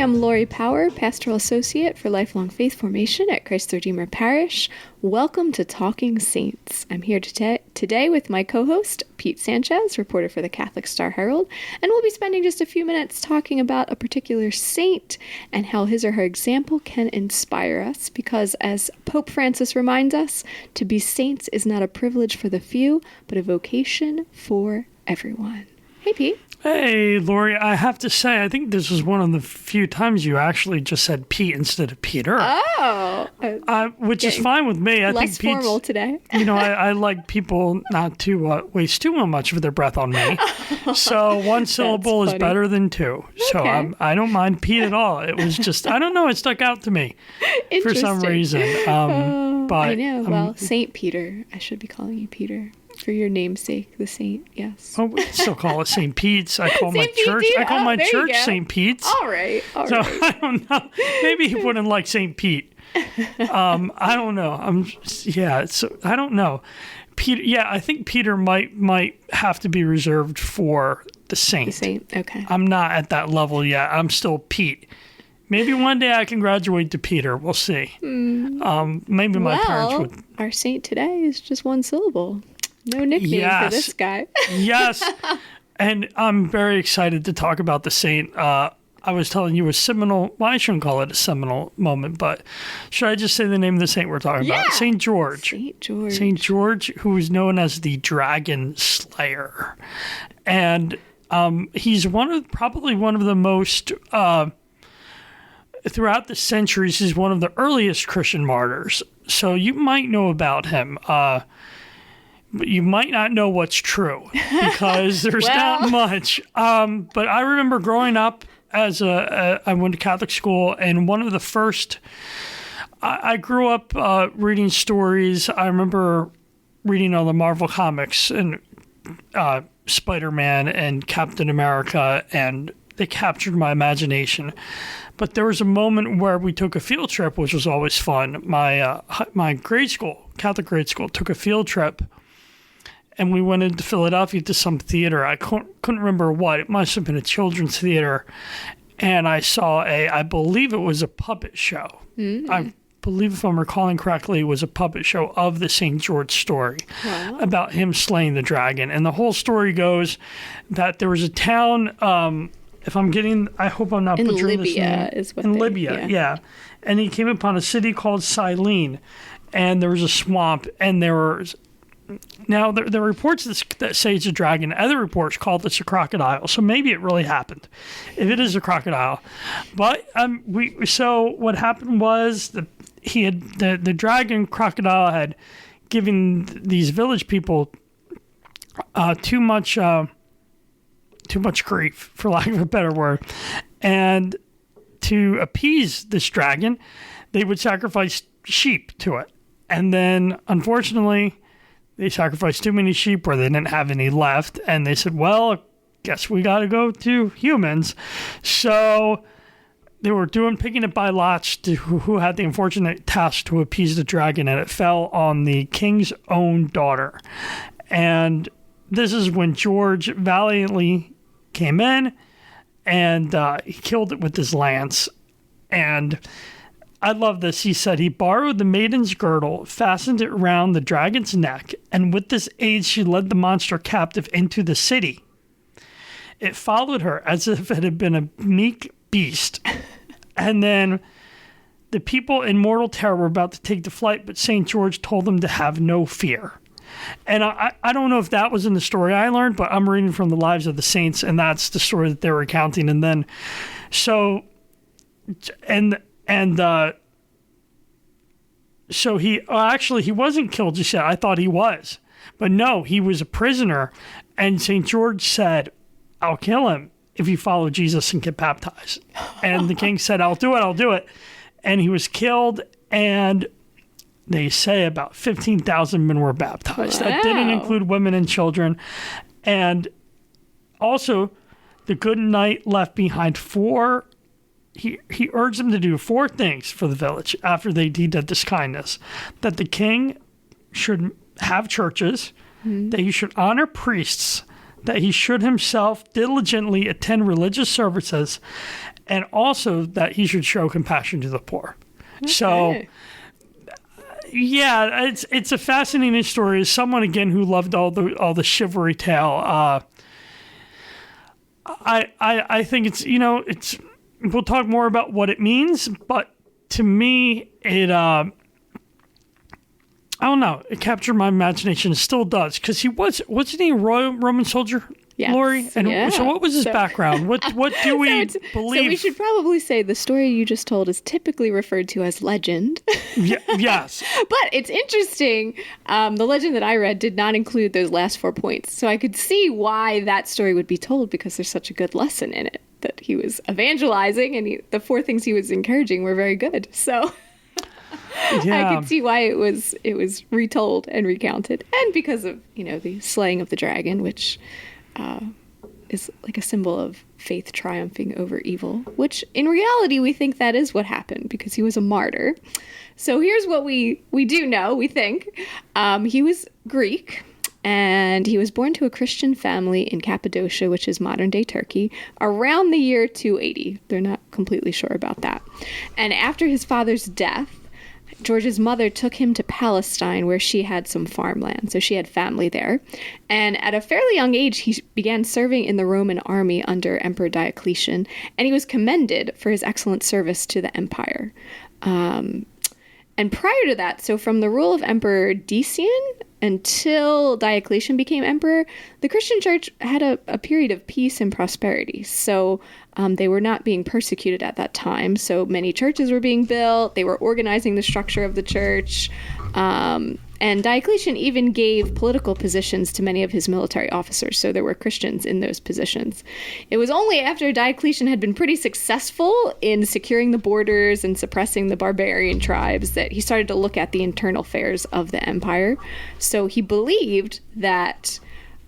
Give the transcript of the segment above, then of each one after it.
am Laurie Power, Pastoral Associate for Lifelong Faith Formation at Christ the Redeemer Parish. Welcome to Talking Saints. I'm here today with my co-host, Pete Sanchez, reporter for the Catholic Star-Herald, and we'll be spending just a few minutes talking about a particular saint and how his or her example can inspire us, because as Pope Francis reminds us, to be saints is not a privilege for the few, but a vocation for everyone. Hey, Pete. Hey, Laurie, I have to say, I think this was one of the few times you actually just said Pete instead of Peter. Oh. Which is fine with me. I less think formal today. I like people not to waste too much of their breath on me. So one syllable is better than two. So Okay. I don't mind Pete at all. It was just, I don't know, it stuck out to me for some reason. But I know. Well, Saint Peter. I should be calling you Peter. For your namesake, the saint, yes. Oh, we still call it St. Pete's. I call my St. Pete, church. too? I call my there you church go. St. Pete's. All right. So I don't know. Maybe he wouldn't like St. Pete. I don't know. I don't know. Peter. Yeah, I think Peter might have to be reserved for the saint. The saint. Okay. I'm not at that level yet. I'm still Pete. Maybe one day I can graduate to Peter. We'll see. Maybe my parents would. Our saint today is just one syllable. No nickname for this guy. Yes. And I'm very excited to talk about the saint. I was telling you a seminal, well, I shouldn't call it a seminal moment, but should I just say the name of the saint we're talking about? St. George. St. George. St. George, who is known as the dragonslayer. And he's probably one of the most, throughout the centuries, he's one of the earliest Christian martyrs. So you might know about him. But you might not know what's true because there's not much. But I remember growing up I went to Catholic school, and one of the first, I grew up reading stories. I remember reading all the Marvel comics and Spider-Man and Captain America, and they captured my imagination. But there was a moment where we took a field trip, which was always fun. My grade school, Catholic grade school, took a field trip. And we went into Philadelphia to some theater. I couldn't remember what. It must have been a children's theater. And I saw I believe it was a puppet show. Mm-hmm. I believe, if I'm recalling correctly, it was a puppet show of the St. George story about him slaying the dragon. And the whole story goes that there was a town, I hope I'm not butchering this name. In Libya, yeah. And he came upon a city called Cylene. And there was a swamp, and there were... Now, there are reports that say it's a dragon. Other reports call this a crocodile. So maybe it really happened, if it is a crocodile. But so what happened was the dragon crocodile had given these village people too much grief, for lack of a better word. And to appease this dragon, they would sacrifice sheep to it. And then, unfortunately, they sacrificed too many sheep where they didn't have any left. And they said, well, guess we got to go to humans. So they were picking it by lots to who had the unfortunate task to appease the dragon. And it fell on the king's own daughter. And this is when George valiantly came in and he killed it with his lance. And I love this. He said he borrowed the maiden's girdle, fastened it round the dragon's neck, and with this aid she led the monster captive into the city. It followed her as if it had been a meek beast. And then the people in mortal terror were about to take to flight, but St. George told them to have no fear. And I don't know if that was in the story I learned, but I'm reading from the Lives of the Saints, and that's the story that they're recounting. And then, so he wasn't killed just yet. I thought he was. But no, he was a prisoner. And St. George said, I'll kill him if you follow Jesus and get baptized. And the king said, I'll do it. And he was killed. And they say about 15,000 men were baptized. Wow. That didn't include women and children. And also, the good knight left behind he urged them to do 4 things for the village after they did this kindness. That the king should have churches, that he should honor priests, that he should himself diligently attend religious services, and also that he should show compassion to the poor. Okay. So, yeah, it's a fascinating story. As someone again who loved all the chivalry tale, I think it's we'll talk more about what it means, but to me it I don't know, it captured my imagination. It still does, because wasn't he a Roman soldier? Yes. Laurie? And so what was his background? What do we believe? So we should probably say the story you just told is typically referred to as legend. Yes. But it's interesting. The legend that I read did not include those last 4 points. So I could see why that story would be told, because there's such a good lesson in it, that he was evangelizing, and the 4 things he was encouraging were very good. So I could see why it was retold and recounted. And because of, the slaying of the dragon, which is like a symbol of faith triumphing over evil, which in reality we think that is what happened, because he was a martyr. So here's what we do know, we think. He was Greek, and he was born to a Christian family in Cappadocia, which is modern-day Turkey, around the year 280. They're not completely sure about that. And after his father's death, George's mother took him to Palestine, where she had some farmland, so she had family there. And at a fairly young age, he began serving in the Roman army under Emperor Diocletian, and he was commended for his excellent service to the empire. And prior to that, so from the rule of Emperor Decian until Diocletian became emperor, the Christian church had a period of peace and prosperity. So they were not being persecuted at that time. So many churches were being built. They were organizing the structure of the church. And Diocletian even gave political positions to many of his military officers. So there were Christians in those positions. It was only after Diocletian had been pretty successful in securing the borders and suppressing the barbarian tribes that he started to look at the internal affairs of the empire. So he believed that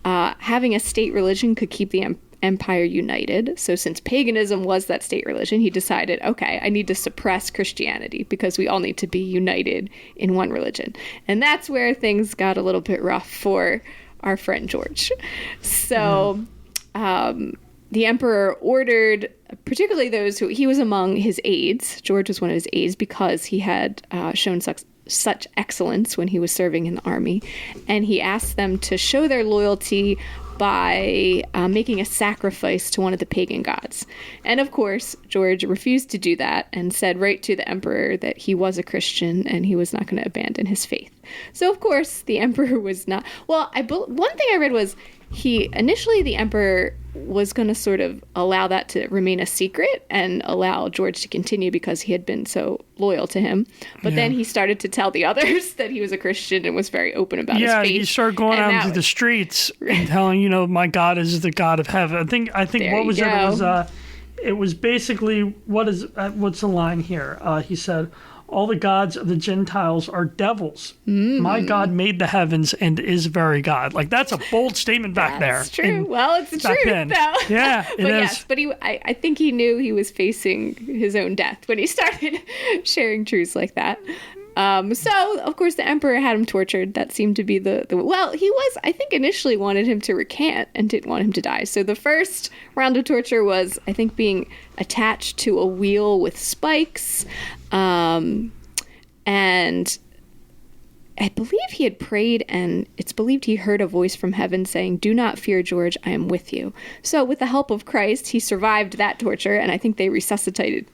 having a state religion could keep the empire united. So since paganism was that state religion, he decided, okay, I need to suppress Christianity, because we all need to be united in one religion. And that's where things got a little bit rough for our friend George. So the emperor ordered, particularly those he was among his aides. George was one of his aides because he had shown such excellence when he was serving in the army. And he asked them to show their loyalty by making a sacrifice to one of the pagan gods. And of course, George refused to do that and said right to the emperor that he was a Christian and he was not going to abandon his faith. So of course, the emperor was not... Well, one thing I read was the emperor was going to sort of allow that to remain a secret and allow George to continue because he had been so loyal to him. But then he started to tell the others that he was a Christian and was very open about his faith. Yeah, he started going out into the streets and telling, my God is the God of heaven. I think what was it? It was basically, what's the line here? He said, all the gods of the Gentiles are devils. My God made the heavens and is very God. Like, that's a bold statement back there. That's true. Well, it's the truth, though. Yeah, it is. Yes, but I think he knew he was facing his own death when he started sharing truths like that. So, of course, the emperor had him tortured. That seemed to be I think initially wanted him to recant and didn't want him to die. So the first round of torture was, I think, being attached to a wheel with spikes. And I believe he had prayed, and it's believed he heard a voice from heaven saying, "Do not fear, George, I am with you." So with the help of Christ, he survived that torture, and I think they resuscitated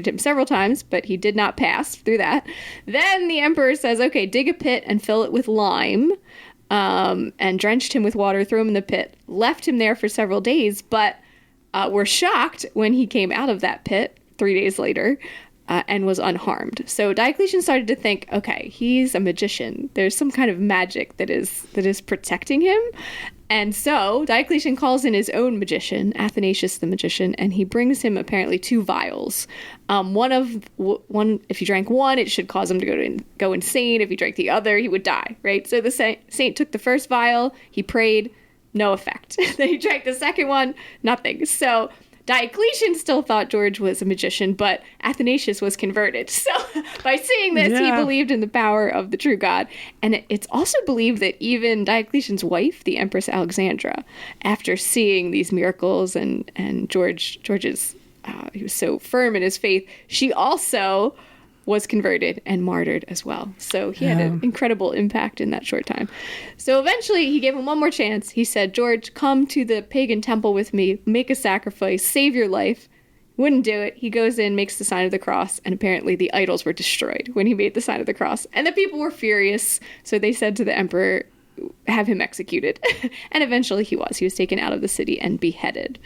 him several times, but he did not pass through that. Then the emperor says, okay, dig a pit and fill it with lime, and drenched him with water, threw him in the pit, left him there for several days, but were shocked when he came out of that pit 3 days later, and was unharmed. So Diocletian started to think, okay, he's a magician. There's some kind of magic that is protecting him. And so Diocletian calls in his own magician, Athanasius the magician, and he brings him apparently 2 vials. One, if he drank one, it should cause him to go insane. If he drank the other, he would die, right? So the saint took the first vial, he prayed, no effect. Then he drank the second one, nothing. So Diocletian still thought George was a magician, but Athanasius was converted. So by seeing this, he believed in the power of the true God. And it's also believed that even Diocletian's wife, the Empress Alexandra, after seeing these miracles and George's he was so firm in his faith, she also was converted and martyred as well. So he had an incredible impact in that short time. So eventually he gave him one more chance. He said, George, come to the pagan temple with me, make a sacrifice, save your life. Wouldn't do it. He goes in, makes the sign of the cross, and apparently the idols were destroyed when he made the sign of the cross. And the people were furious. So they said to the emperor, have him executed. And eventually he was. He was taken out of the city and beheaded.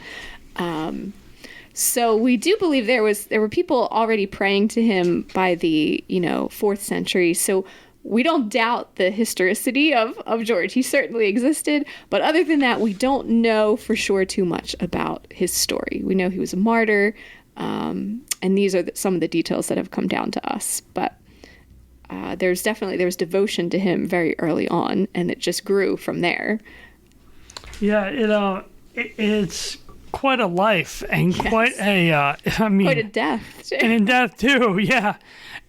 So we do believe there were people already praying to him by the 4th century. So we don't doubt the historicity of George. He certainly existed. But other than that, we don't know for sure too much about his story. We know he was a martyr. And these are some of the details that have come down to us. But there was devotion to him very early on, and it just grew from there. Yeah, it's quite a life and quite a death. And in death too, yeah.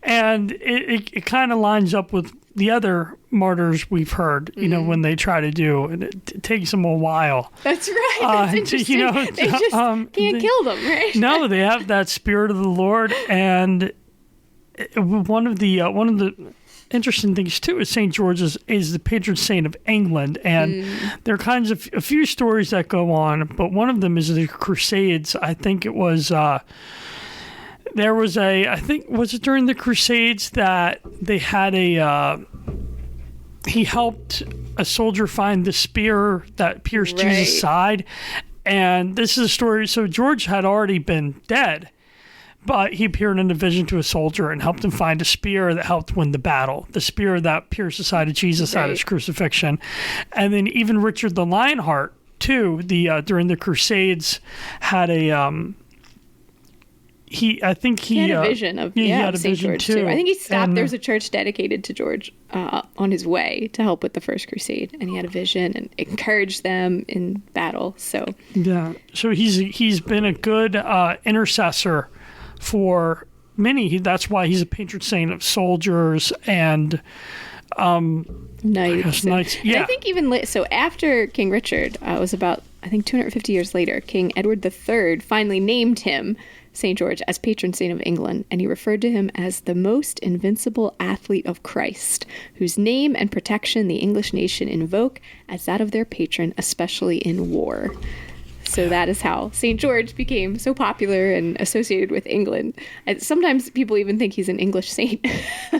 And it kind of lines up with the other martyrs we've heard, when they try to do, and it takes them a while. That's right. That's interesting. They just can't kill them, right? No, they have that spirit of the Lord, and one of the interesting things too is St. George is the patron saint of England, and there are kinds of a few stories that go on, but one of them is the Crusades. I think it was was it during the Crusades that they had he helped a soldier find the spear that pierced Jesus' side, and this is a story. So George had already been dead, but he appeared in a vision to a soldier and helped him find a spear that helped win the battle. The spear that pierced the side of Jesus at his crucifixion. And then even Richard the Lionheart, too, during the Crusades, had he had a vision of St. George too. I think he stopped. There was a church dedicated to George on his way to help with the First Crusade, and he had a vision and encouraged them in battle. So he's been a good intercessor for many. That's why he's a patron saint of soldiers and knights. Yeah. And I think even so after King Richard, it was about 250 years later, King Edward III finally named him St. George as patron saint of England, and he referred to him as the most invincible athlete of Christ, whose name and protection the English nation invoke as that of their patron, especially in war. So that is how St. George became so popular and associated with England. And sometimes people even think he's an English saint,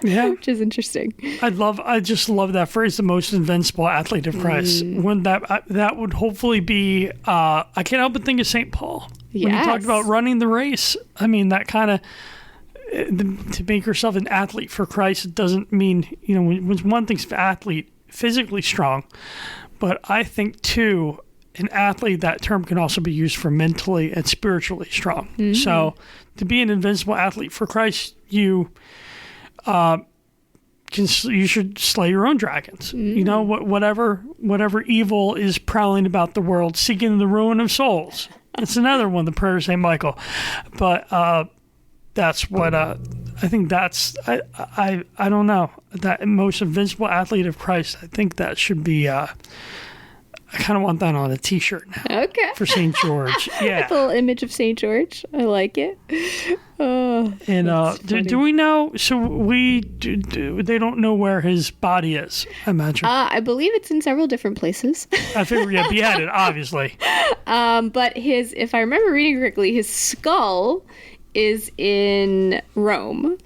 which is interesting. I just love that phrase, the most invincible athlete of Christ. When that would hopefully be, I can't help but think of St. Paul. When he talked about running the race. I mean, that kind of, to make yourself an athlete for Christ, it doesn't mean, when one thinks athlete, physically strong, but I think too, an athlete, that term can also be used for mentally and spiritually strong. Mm-hmm. So to be an invincible athlete for Christ, you should slay your own dragons. Mm-hmm. Whatever evil is prowling about the world, seeking the ruin of souls. It's another one, the prayer of St. Michael. But that's what I think. That's I don't know, that most invincible athlete of Christ. I think that should be. I kind of want that on a T-shirt now. Okay. For St. George. Yeah. With a little image of St. George. I like it. And do we know? So they don't know where his body is, I imagine. I believe it's in several different places. I figure, beheaded, obviously. But if I remember reading correctly, his skull is in Rome.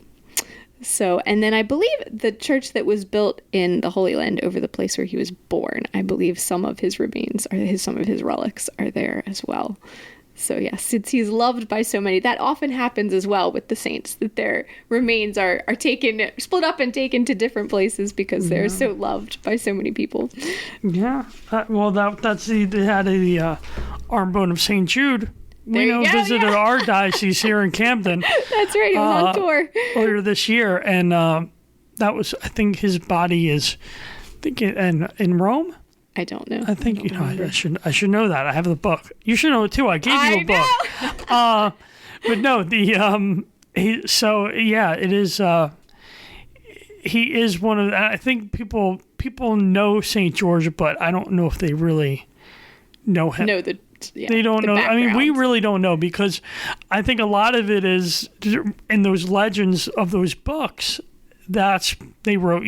So, and then I believe the church that was built in the Holy Land over the place where he was born, I believe some of his remains some of his relics are there as well. So yes, since he's loved by so many, that often happens as well with the saints, that their remains are taken, split up and taken to different places because they're so loved by so many people. Yeah. That's they had the arm bone of St. Jude. We visited our diocese here in Camden. That's right. He was on tour earlier this year, and that was, I think, his body is, in Rome. I don't know. I think I should know that. I have the book. You should know it too. I gave you a book. But no, it is. He is one of. I think people know St. George, but I don't know if they really know him. Know the They don't know. I mean, we background. really don't know, because I think a lot of it is in those legends of those books. They wrote,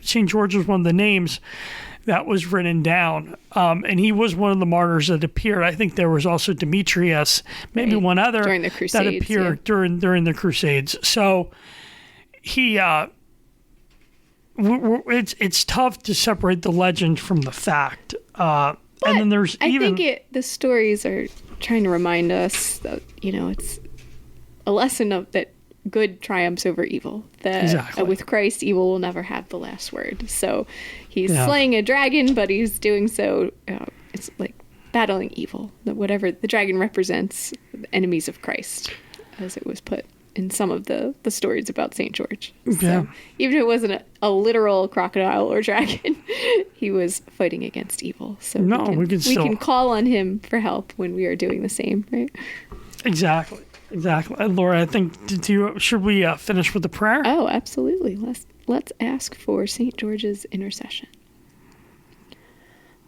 St. George was one of the names that was written down. And he was one of the martyrs that appeared. I think there was also Demetrius, maybe one other during the Crusades, that appeared during the Crusades. So he, it's tough to separate the legend from the fact. And then there's I think the stories are trying to remind us that, it's a lesson of that good triumphs over evil. That Exactly. With Christ, evil will never have the last word. So he's slaying a dragon, but he's doing so, it's like battling evil. That whatever the dragon represents, the enemies of Christ, as it was put in some of the stories about St. George. Yeah. So even if it wasn't a literal crocodile or dragon, he was fighting against evil. So we can call on him for help when we are doing the same, right? Exactly. And Laura, I think, should we finish with the prayer? Oh, absolutely. Let's ask for St. George's intercession.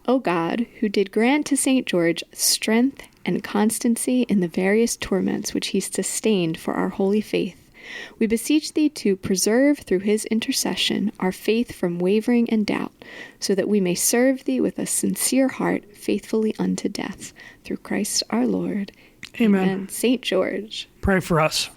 O God, who did grant to St. George strength and constancy in the various torments which he sustained for our holy faith, we beseech thee to preserve through his intercession our faith from wavering and doubt, so that we may serve thee with a sincere heart faithfully unto death. Through Christ our Lord. Amen. St. George, pray for us.